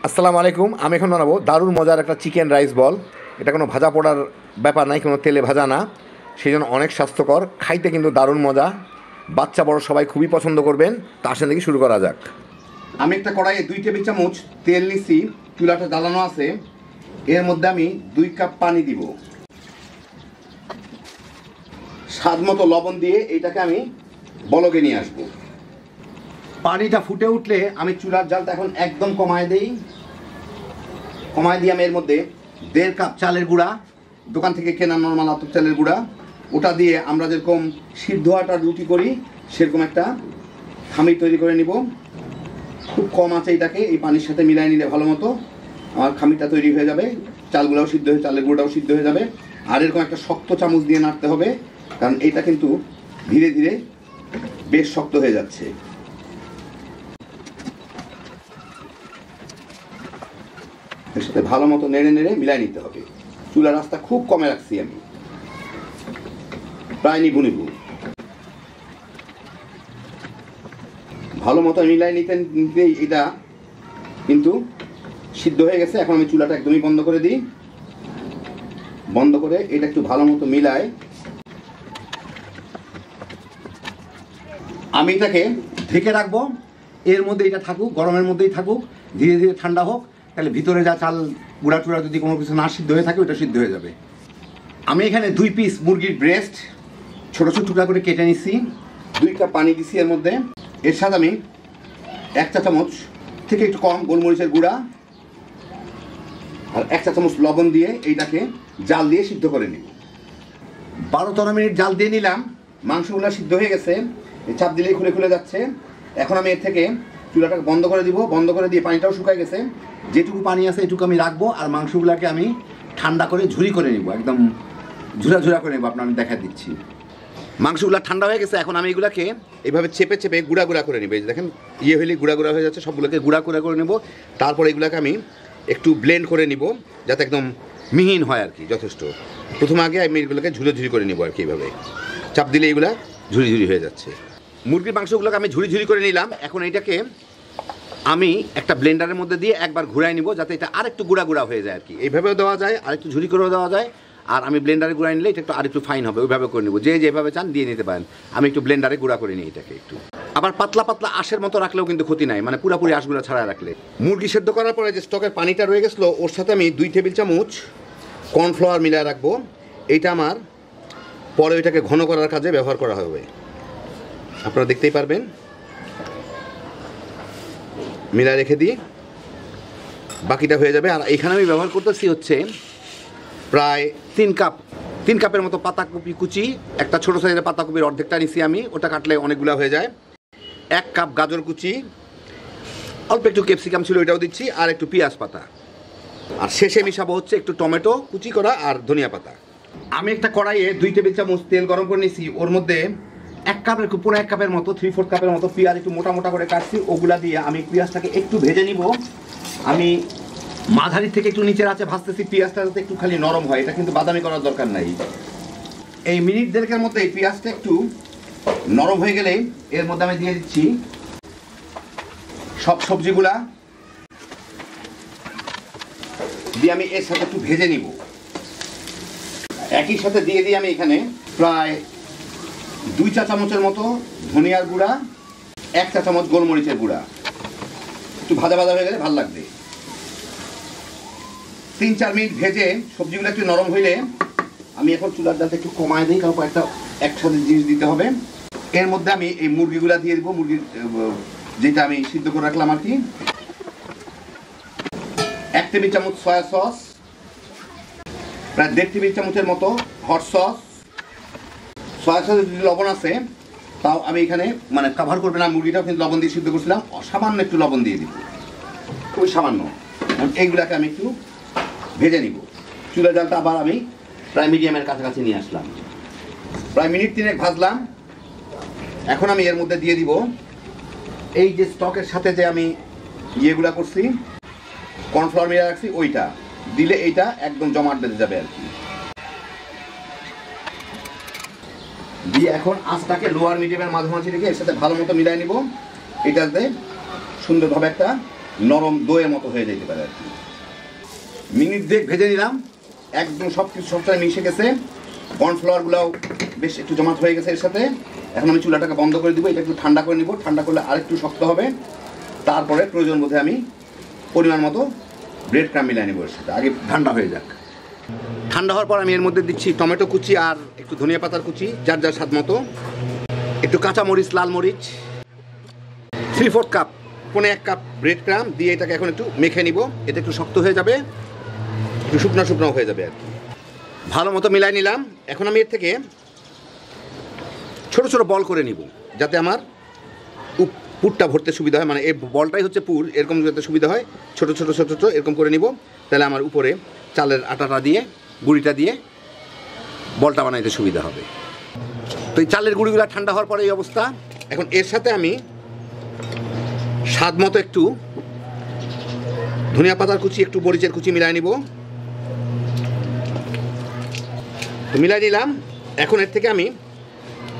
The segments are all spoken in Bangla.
আসসালামু আলাইকুম। আমি এখন বানাবো দারুণ মজার একটা চিকেন রাইস বল। এটা কোনো ভাজা পোড়ার ব্যাপার নাই, কোনো তেলে ভাজা না, সেই জন্য অনেক স্বাস্থ্যকর, খাইতে কিন্তু দারুণ মজা। বাচ্চা বড় সবাই খুবই পছন্দ করবেন। তার সাথে থেকে শুরু করা যাক। আমি একটা কড়াইয়ে 2 টেবিল চামচ তেল নিছি, চুলাটা জ্বালানো আছে। এর মধ্যে আমি 2 কাপ পানি দিব, স্বাদ মতো লবণ দিয়ে এইটাকে আমি বলকে নিয়ে আসবো। পানিটা ফুটে উঠলে আমি চুলার জালটা এখন একদম কমায় দিই। কমায় দিয়ে আমি এর মধ্যে 1.5 কাপ চালের গুঁড়া, দোকান থেকে কেনা নর্মাল আতপ চালের গুঁড়া, ওটা দিয়ে আমরা যেরকম সিদ্ধ আটার রুটি করি সেরকম একটা খামির তৈরি করে নিব। খুব কম আছে, এটাকে এই পানির সাথে মিলাই নিলে ভালো মতো আমার খামিরটা তৈরি হয়ে যাবে। চালগুলোও সিদ্ধ হয়ে, চালের গুঁড়াও সিদ্ধ হয়ে যাবে। আর এরকম একটা শক্ত চামচ দিয়ে নাড়তে হবে, কারণ এটা কিন্তু ধীরে ধীরে বেশ শক্ত হয়ে যাচ্ছে। এর সাথে ভালো মতো নেড়ে নেড়ে মিলাই নিতে হবে। চুলার আঁচটা খুব কমে রাখছি আমি, প্রায় নিবু নিবু। ভালো মতো মিলাই নিতে নিতেই এটা কিন্তু সিদ্ধ হয়ে গেছে। এখন আমি চুলাটা একদমই বন্ধ করে দিই। বন্ধ করে এটা একটু ভালো মতো মিলাই আমি এটাকে ঢেকে রাখবো। এর মধ্যে এটা থাকুক, গরমের মধ্যেই থাকুক, ধীরে ধীরে ঠান্ডা হোক। তাহলে ভিতরে যা চাল গুঁড়া টুড়া যদি কোনো কিছু না সিদ্ধ হয়ে থাকে ওটা সিদ্ধ হয়ে যাবে। আমি এখানে 2 পিস মুরগির ব্রেস্ট ছোটো ছোটো টুকরা করে কেটে নিচ্ছি। 2 কাপ পানি দিচ্ছি এর মধ্যে। এর সাথে আমি 1 চা চামচ থেকে একটু কম গোলমরিচের গুঁড়া আর 1 চা চামচ লবণ দিয়ে এইটাকে জাল দিয়ে সিদ্ধ করে নিব। 12-13 মিনিট জাল দিয়ে নিলাম। মাংসগুলো সিদ্ধ হয়ে গেছে, চাপ দিলেই খুলে খুলে যাচ্ছে। এখন আমি এর থেকে চুলাটাকে বন্ধ করে দিব। বন্ধ করে দিয়ে পানিটাও শুকায় গেছে। যেটুকু পানি আছে এটুকু আমি রাখবো, আর মাংসগুলোকে আমি ঠান্ডা করে ঝুরি করে নিব, একদম ঝুরা ঝুরা করে নেবো। আপনার আমি দেখা দিচ্ছি। মাংসগুলো ঠান্ডা হয়ে গেছে। এখন আমি এগুলোকে এইভাবে চেপে চেপে গুঁড়া গুঁড়া করে নেবো। দেখেন হইলে গুঁড়া গুঁড়া হয়ে যাচ্ছে, সবগুলোকে গুঁড়া গুঁড়া করে নেব। তারপর এগুলোকে আমি একটু ব্লেন্ড করে নিব, যাতে একদম মিহিন হয় আর কি, যথেষ্ট। প্রথম আগে আমি এগুলোকে ঝুড়ে ঝুড়ি করে নিব আর কি। এইভাবে চাপ দিলে এগুলো ঝুড়ি ঝুড়ি হয়ে যাচ্ছে। মুরগির মাংসগুলোকে আমি ঝুড়ি ঝুড়ি করে নিলাম। এখন এইটাকে আমি একটা ব্লেন্ডারের মধ্যে দিয়ে একবার ঘুরাই নিব, যাতে এটা আরেকটু গুঁড়া গুঁড়া হয়ে যায় আর কি। এইভাবেও দেওয়া যায়, আরেকটু ঝুড়ি করেও দেওয়া যায়। আর আমি ব্লেন্ডারে গুঁড়াই নিলে এটা একটু আরেকটু ফাইন হবে, ওইভাবে করে নেব। যে যেভাবে চান দিয়ে নিতে পারেন। আমি একটু ব্লেন্ডারে গুঁড়া করে নিই এটাকে একটু। আবার পাতলা পাতলা আঁশের মতো রাখলেও কিন্তু ক্ষতি নাই, মানে পুরোপুরি আঁশগুলো ছাড়া রাখলে। মুরগি সেদ্ধ করার পরে যে স্টকের পানিটা রয়ে গেছিলো, ওর সাথে আমি 2 টেবিল চামচ কর্নফ্লাওয়ার মিলিয়ে রাখবো। এইটা আমার পরে ওইটাকে ঘন করার কাজে ব্যবহার করা হবে, আপনারা দেখতেই পারবেন। মিলায় রেখে দিই, বাকিটা হয়ে যাবে। আর এখানে আমি ব্যবহার করতেছি হচ্ছে প্রায় 3 কাপের মতো পাতাকপি কুচি। একটা ছোটো সাইজের পাতাকপির অর্ধেকটা নিছি আমি, ওটা কাটলে অনেকগুলো হয়ে যায়। 1 কাপ গাজর কুচি, অল্প একটু ক্যাপসিকাম ছিল ওইটাও দিচ্ছি, আর একটু পেঁয়াজ পাতা। আর শেষে মিশাবো হচ্ছে একটু টমেটো কুচি করা আর ধনিয়া পাতা। আমি একটা কড়াইয়ে 2 টেবিল চামচ তেল গরম করে নিয়েছি। ওর মধ্যে 1 কাপের পুরো 1 কাপের মতো 3/4 কাপের মতো পেঁয়াজ একটু মোটা মোটা করে কাটছি। ওগুলা দিয়ে আমি পেঁয়াজটাকে একটু ভেজে নিব। আমি মাঝারি থেকে একটু নিচের আছে ভাজতেছি, পেঁয়াজটা যাতে একটু খালি নরম হয়। এটা কিন্তু বাদামি করার দরকার নাই। এই মিনিট দেড়েকের মধ্যে এই পেঁয়াজটা একটু নরম হয়ে গেলে এর মধ্যে আমি দিয়ে দিচ্ছি সব সবজিগুলা দিয়ে আমি এর সাথে একটু ভেজে নিব। একই সাথে দিয়ে দিই আমি এখানে প্রায় 2 চা চামচের মতো ধনিয়ার গুঁড়া, 1 চা চামচ গোলমরিচের গুঁড়া। একটু ভাজা ভাজা হয়ে গেলে ভালো লাগবে। 3-4 মিনিট ভেজে সবজিগুলো একটু নরম হইলে আমি এখন চুলার জালটা একটু কমায় দিই, কারণ কয়েকটা একসাথে জিনিস দিতে হবে। এর মধ্যে আমি এই মুরগিগুলা দিয়ে দিব, মুরগির যেটা আমি সিদ্ধ করে রাখলাম আর কি। 1 টেবিল চামচ সয়া সস, প্রায় 1.5 টেবিল চামচের মতো হট সস। সয়া সসে যদি লবণ আছে তাও আমি এখানে মানে কাভার করবে না, মুরগিটাও কিন্তু লবণ দিয়ে সিদ্ধ করছিলাম। সামান্য একটু লবণ দিয়ে দিব, খুবই সামান্য। এইগুলাকে আমি একটু ভেজে নিব। চুলা জালটা আবার আমি প্রায় মিডিয়ামের কাছাকাছি নিয়ে আসলাম। প্রায় মিনিট 3 ভাজলাম। এখন আমি এর মধ্যে দিয়ে দিব এই যে স্টকের সাথে যে আমি ইয়েগুলা করছি, কর্নফ্লাওয়ার মিলিয়ে রাখছি, ওইটা দিলে এইটা একদম জমাট বেঁধে যাবে আর কি। দিয়ে এখন আঁচটাকে লোয়ার মিডিয়ামের মাঝামাঝি রেখে এর সাথে ভালো মতো মিলাই নিব। এটাতে সুন্দরভাবে একটা নরম দইয়ের মতো হয়ে যেতে পারে আর কি। মিনিট 2 ভেজে নিলাম, একদম সব কিছু সবটাই মিশে গেছে, কর্নফ্লাওয়ারগুলোও বেশ একটু জমাট হয়ে গেছে এর সাথে। এখন আমি চুলাটাকে বন্ধ করে দিব, এটা একটু ঠান্ডা করে নিব, ঠান্ডা করলে আরেকটু শক্ত হবে। তারপরে প্রয়োজন বোধে আমি পরিমাণ মতো ব্রেড ক্রাম্ব মিলিয়ে নিব এর সাথে, আগে ঠান্ডা হয়ে যাক। ঠান্ডা হওয়ার পর আমি এর মধ্যে দিচ্ছি টমেটো কুচি আর একটু ধনিয়া পাতার কুচি, যার যার স্বাদ মতো, একটু কাঁচা মরিচ, লাল মরিচ, 3/4 কাপ, 1.5 কাপ ব্রেড ক্রাম্ব দিয়ে এটাকে এখন একটু মেখে নিব। এটা একটু শক্ত হয়ে যাবে, একটু শুকনো শুকনো হয়ে যাবে আর কি। ভালো মতো মিলাই নিলাম। এখন আমি এর থেকে ছোট ছোট বল করে নিব, যাতে আমার পুরটা ভরতে সুবিধা হয়, মানে এই বলটাই হচ্ছে পুর, এরকম যাতে সুবিধা হয়। ছোট ছোট ছোট ছোট এরকম করে নিব, তাহলে আমার উপরে চালের আটাটা দিয়ে, গুঁড়িটা দিয়ে বলটা বানাইতে সুবিধা হবে। তো এই চালের গুঁড়িগুলো ঠান্ডা হওয়ার পরে এই অবস্থা। এখন এর সাথে আমি স্বাদ মতো একটু ধনিয়া পাতার কুচি, একটু মরিচের কুচি মিলাই নিব। তো মিলাই নিলাম। এখন এর থেকে আমি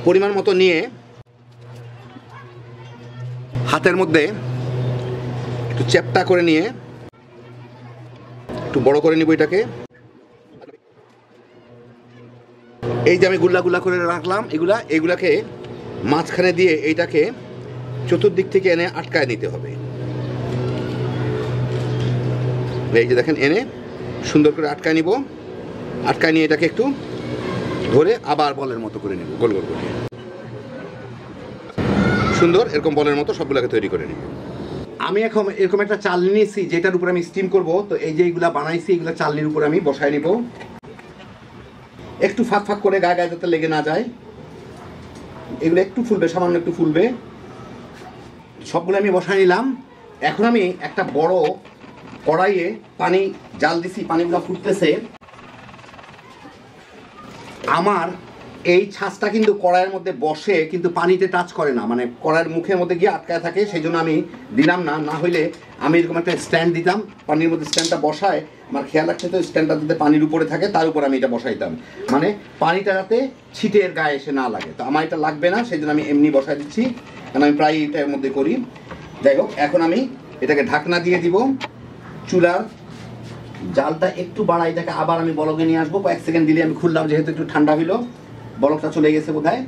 পরিমাণ মতো নিয়ে হাতের মধ্যে একটু চ্যাপটা করে নিয়ে একটু বড় করে নিব এটাকে। এই যে আমি গুল্লা গুল্লা করে রাখলাম, এগুলাকে মাঝখানে দিয়ে এইটাকে চতুর্দিক থেকে এনে আটকায় নিতে হবে। এই যে দেখেন, এনে সুন্দর করে আটকায় নিব। আটকায় নিয়ে এটাকে একটু ধরে আবার বলের মতো করে নিব, গোল গোল করে সুন্দর এরকম বলের মতো সবগুলোকে তৈরি করে নিব। আমি এখন এরকম একটা চালনি নিয়েছি, যেটার উপর আমি স্টিম করব। তো এই যে এইগুলা বানাইছি, এগুলা চালনির উপর আমি বসায় নিব, একটু ফাঁক ফাঁক করে, গায়ে গায়ে যাতে লেগে না যায়। এগুলো একটু ফুলবে, সামান্য একটু ফুলবে। সবগুলো আমি বসায় নিলাম। এখন আমি একটা বড় কড়াইয়ে পানি জাল দিছি, পানিগুলো ফুটতেছে। আমার এই ছাঁচটা কিন্তু কড়াইয়ের মধ্যে বসে, কিন্তু পানিতে টাচ করে না, মানে কড়াইয়ের মুখের মধ্যে গিয়ে আটকায় থাকে। সেই জন্য আমি দিলাম না, না হইলে আমি এরকম একটা স্ট্যান্ড দিতাম, পানির মধ্যে স্ট্যান্ডটা বসায়। আমার খেয়াল রাখতে তো স্ট্যান্ডটা যাতে পানির উপরে থাকে, তার উপর আমি এটা বসাইতাম, মানে পানিটা যাতে ছিটের গায়ে এসে না লাগে। তো আমার এটা লাগবে না, সেই জন্য আমি এমনি বসাই দিচ্ছি, কারণ আমি প্রায় এটার মধ্যে করি। যাই হোক, এখন আমি এটাকে ঢাকনা দিয়ে দিব। চুলার জালটা একটু বাড়াই, এটাকে আবার আমি বলকে নিয়ে আসবো। কয়েক সেকেন্ড দিলে আমি খুললাম, যেহেতু একটু ঠান্ডা হইলো, বলকটা চলে গেছে বোধহয়।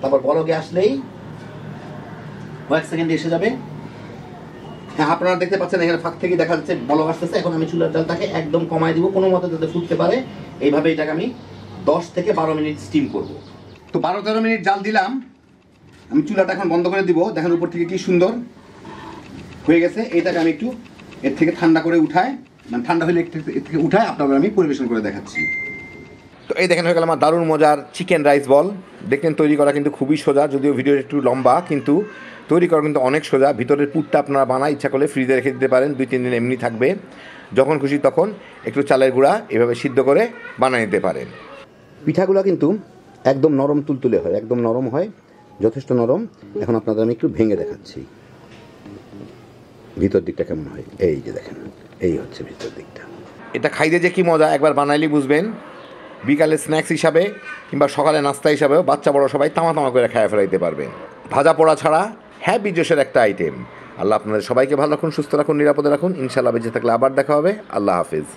তারপর বলকে আসলেই কয়েক সেকেন্ড এসে যাবে। হ্যাঁ, আপনারা দেখতে পাচ্ছেন এখানে ফাঁক থেকে দেখা যাচ্ছে বলক আসতেছে। এখন আমি চুলার জালটাকে একদম কমাই দিব, কোনো মতে যাতে ফুটতে পারে। এইভাবে এটাকে আমি 10 থেকে 12 মিনিট স্টিম করব। তো 12-13 মিনিট জাল দিলাম। আমি চুলাটা এখন বন্ধ করে দিব। দেখেন উপর থেকে কি সুন্দর হয়ে গেছে। এটাকে আমি একটু এর থেকে ঠান্ডা করে উঠাই, মানে ঠান্ডা হলে এর থেকে উঠায় আপনাদের আমি পরিবেশন করে দেখাচ্ছি। তো এই দেখেন, হয়ে গেল আমার দারুণ মজার চিকেন রাইস বল। দেখেন তৈরি করা কিন্তু খুবই সোজা, যদিও ভিডিও একটু লম্বা, কিন্তু তৈরি করা কিন্তু অনেক সোজা। ভিতরের পুরটা আপনারা বানায় ইচ্ছা করলে ফ্রিজে রেখে দিতে পারেন, 2-3 দিন এমনি থাকবে। যখন খুশি তখন একটু চালের গুঁড়া এভাবে সিদ্ধ করে বানিয়ে নিতে পারেন। পিঠাগুলো কিন্তু একদম নরম তুলতুলে হয়, একদম নরম হয়, যথেষ্ট নরম। এখন আপনাদের আমি একটু ভেঙে দেখাচ্ছি ভিতর দিকটা কেমন হয়। এই যে দেখেন, এই হচ্ছে ভিতর দিকটা। এটা খাইতে যে কি মজা, একবার বানাইলেই বুঝবেন। বিকালে স্ন্যাক্স হিসাবে কিংবা সকালে নাস্তা হিসাবেও বাচ্চা বড় সবাই তামা তামা করে খেয়ে ফেলাইতে পারবেন। ভাজা পোড়া ছাড়া হ্যাপি জোশের একটা আইটেম। আল্লাহ আপনাদের সবাইকে ভালো রাখুন, সুস্থ রাখুন, নিরাপদে রাখুন। ইনশাআল্লাহ বেঁচে থাকলে আবার দেখা হবে। আল্লাহ হাফিজ।